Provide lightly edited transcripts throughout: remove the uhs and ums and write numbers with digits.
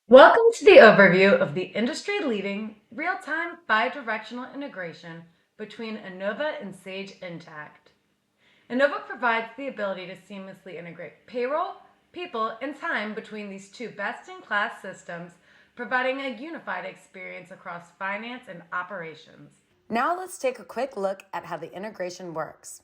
Welcome to the overview of the industry-leading real-time bi-directional integration between Inova and Sage Intacct. Inova provides the ability to seamlessly integrate payroll, people, and time between these two best-in-class systems, providing a unified experience across finance and operations. Now let's take a quick look at how the integration works.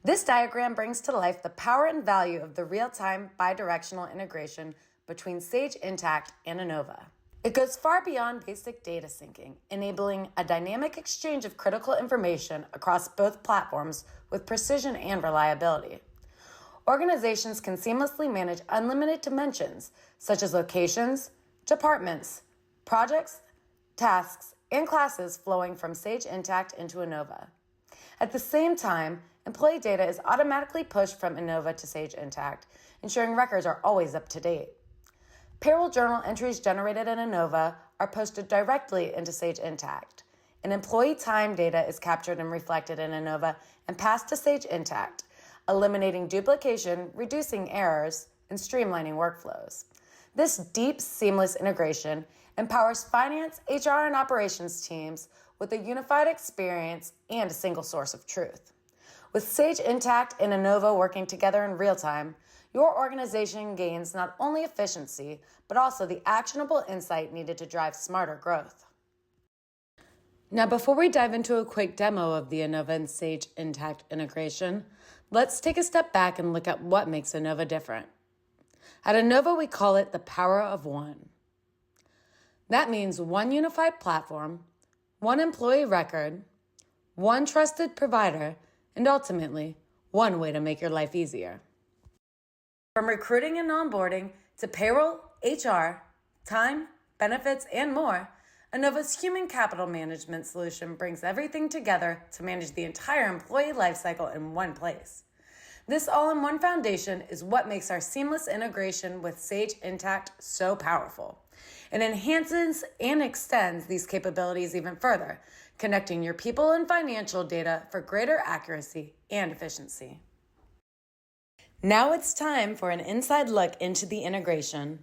This diagram brings to life the power and value of the real-time bi-directional integration between Sage Intacct and Inova. It goes far beyond basic data syncing, enabling a dynamic exchange of critical information across both platforms with precision and reliability. Organizations can seamlessly manage unlimited dimensions, such as locations, departments, projects, tasks, and classes flowing from Sage Intacct into Inova. At the same time, employee data is automatically pushed from Inova to Sage Intacct, ensuring records are always up to date. Payroll journal entries generated in Inova are posted directly into Sage Intacct, and employee time data is captured and reflected in Inova and passed to Sage Intacct, eliminating duplication, reducing errors, and streamlining workflows. This deep, seamless integration empowers finance, HR, and operations teams with a unified experience and a single source of truth. With Sage Intacct and Inova working together in real time, your organization gains not only efficiency, but also the actionable insight needed to drive smarter growth. Now, before we dive into a quick demo of the Inova and Sage Intacct integration, let's take a step back and look at what makes Inova different. At Inova, we call it the power of one. That means one unified platform, one employee record, one trusted provider, and ultimately, one way to make your life easier. From recruiting and onboarding to payroll, HR, time, benefits, and more, Inova's human capital management solution brings everything together to manage the entire employee lifecycle in one place. This all-in-one foundation is what makes our seamless integration with Sage Intacct so powerful. It enhances and extends these capabilities even further, connecting your people and financial data for greater accuracy and efficiency. Now it's time for an inside look into the integration.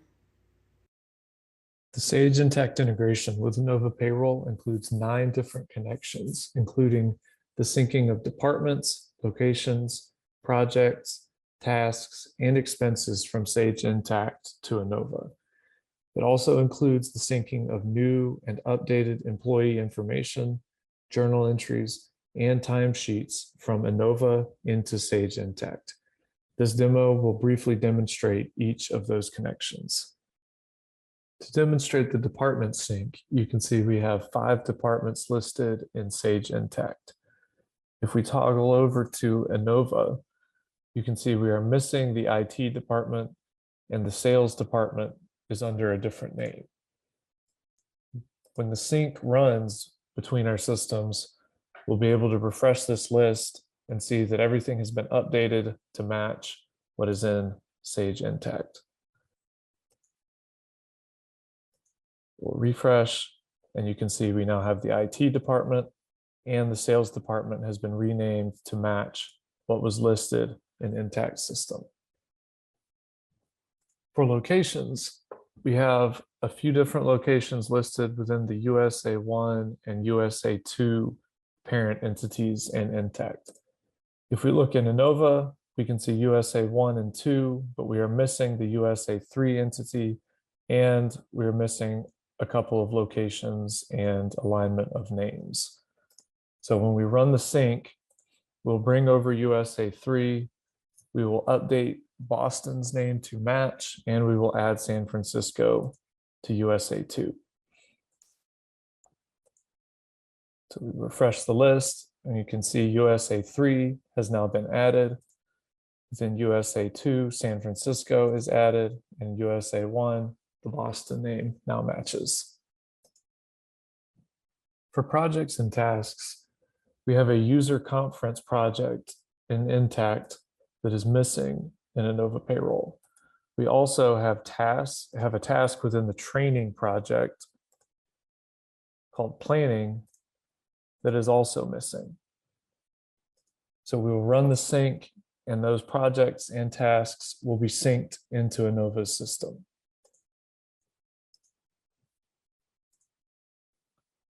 The Sage Intacct integration with Inova Payroll includes 9 different connections, including the syncing of departments, locations, projects, tasks, and expenses from Sage Intacct to Inova. It also includes the syncing of new and updated employee information, journal entries, and timesheets from Inova into Sage Intacct. This demo will briefly demonstrate each of those connections. To demonstrate the department sync, you can see we have 5 departments listed in Sage Intacct. If we toggle over to Inova, you can see we are missing the IT department, and the sales department is under a different name. When the sync runs between our systems, we'll be able to refresh this list and see that everything has been updated to match what is in Sage Intacct. We'll refresh, and you can see we now have the IT department, and the sales department has been renamed to match what was listed in Intacct's system. For locations, we have a few different locations listed within the USA1 and USA2 parent entities in Intacct. If we look in Inova, we can see USA1 and 2, but we are missing the USA3 entity, and we are missing a couple of locations and alignment of names. So when we run the sync, we'll bring over USA3, we will update Boston's name to match, and we will add San Francisco to USA2. So we refresh the list, and you can see USA3 has now been added. Within USA2, San Francisco is added, and USA1, the Boston name now matches. For projects and tasks, we have a user conference project in Intacct that is missing in Inova Payroll. We also have a task within the training project called planning that is also missing. So we will run the sync, and those projects and tasks will be synced into Inova's system.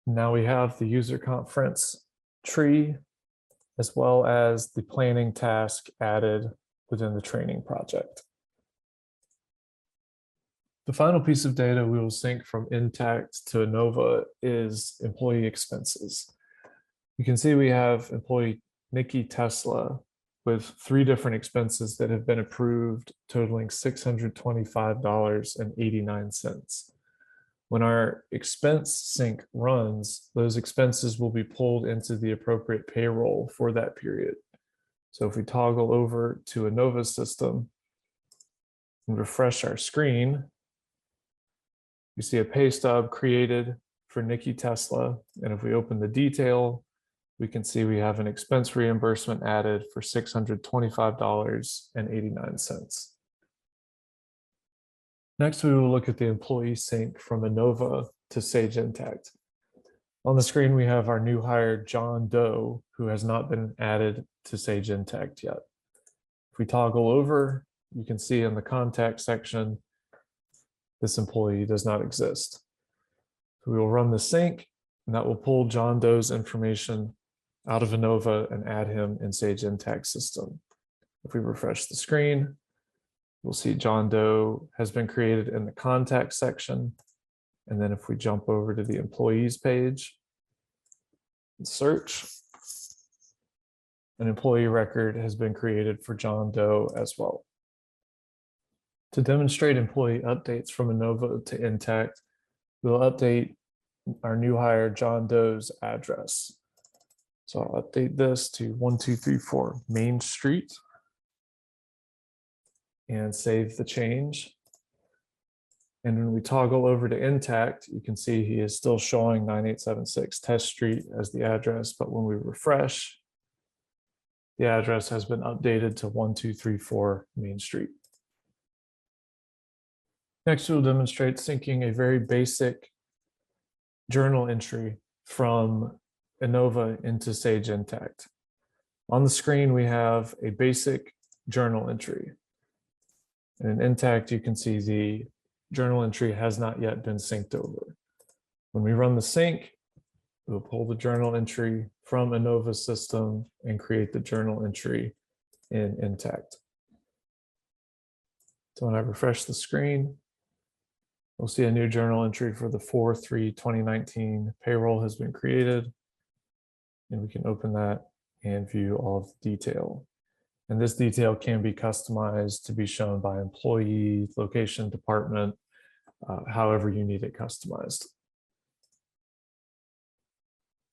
Now we have the user conference tree, as well as the planning task added within the training project. The final piece of data we will sync from Intacct to Inova is employee expenses. You can see we have employee Nikki Tesla with 3 different expenses that have been approved, totaling $625.89. When our expense sync runs, those expenses will be pulled into the appropriate payroll for that period. So if we toggle over to Inova system and refresh our screen, you see a pay stub created for Nikki Tesla. And if we open the detail, we can see we have an expense reimbursement added for $625.89. Next, we will look at the employee sync from Inova to Sage Intacct. On the screen, we have our new hire, John Doe, who has not been added to Sage Intacct yet. If we toggle over, you can see in the contact section, this employee does not exist. So we will run the sync, and that will pull John Doe's information out of Inova and add him in Sage Intacct system. If we refresh the screen, we'll see John Doe has been created in the contact section. And then if we jump over to the employees page and search, an employee record has been created for John Doe as well. To demonstrate employee updates from Inova to Intacct, we'll update our new hire John Doe's address. So I'll update this to 1234 Main Street and save the change. And when we toggle over to Intacct, you can see he is still showing 9876 Test Street as the address, but when we refresh, the address has been updated to 1234 Main Street. Next, we'll demonstrate syncing a very basic journal entry from Inova into Sage Intacct. On the screen, we have a basic journal entry. And in Intacct, you can see the journal entry has not yet been synced over. When we run the sync, we'll pull the journal entry from Inova's system and create the journal entry in Intacct. So when I refresh the screen, we'll see a new journal entry for the 4/3/2019 payroll has been created. And we can open that and view all of the detail. And this detail can be customized to be shown by employee, location, department, however you need it customized.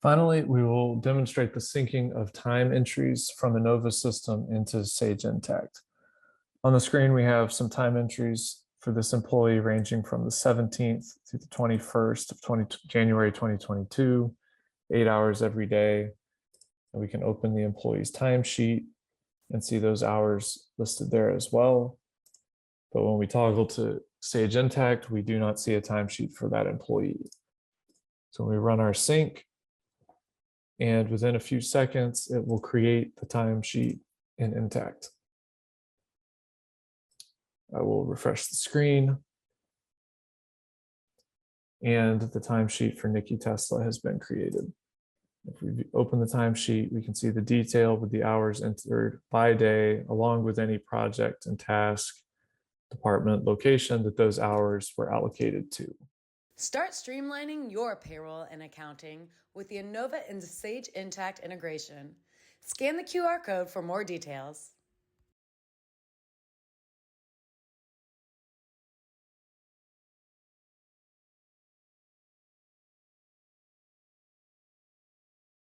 Finally, we will demonstrate the syncing of time entries from Inova system into Sage Intacct. On the screen, we have some time entries for this employee ranging from the 17th to the 21st of January 2022, 8 hours every day. And we can open the employee's timesheet and see those hours listed there as well. But when we toggle to Sage Intacct, we do not see a timesheet for that employee. So when we run our sync, and within a few seconds, it will create the timesheet in Intacct. I will refresh the screen. And the timesheet for Nikki Tesla has been created. If we open the timesheet, we can see the detail with the hours entered by day, along with any project and task, department, location that those hours were allocated to. Start streamlining your payroll and accounting with the Inova and Sage Intacct integration. Scan the QR code for more details.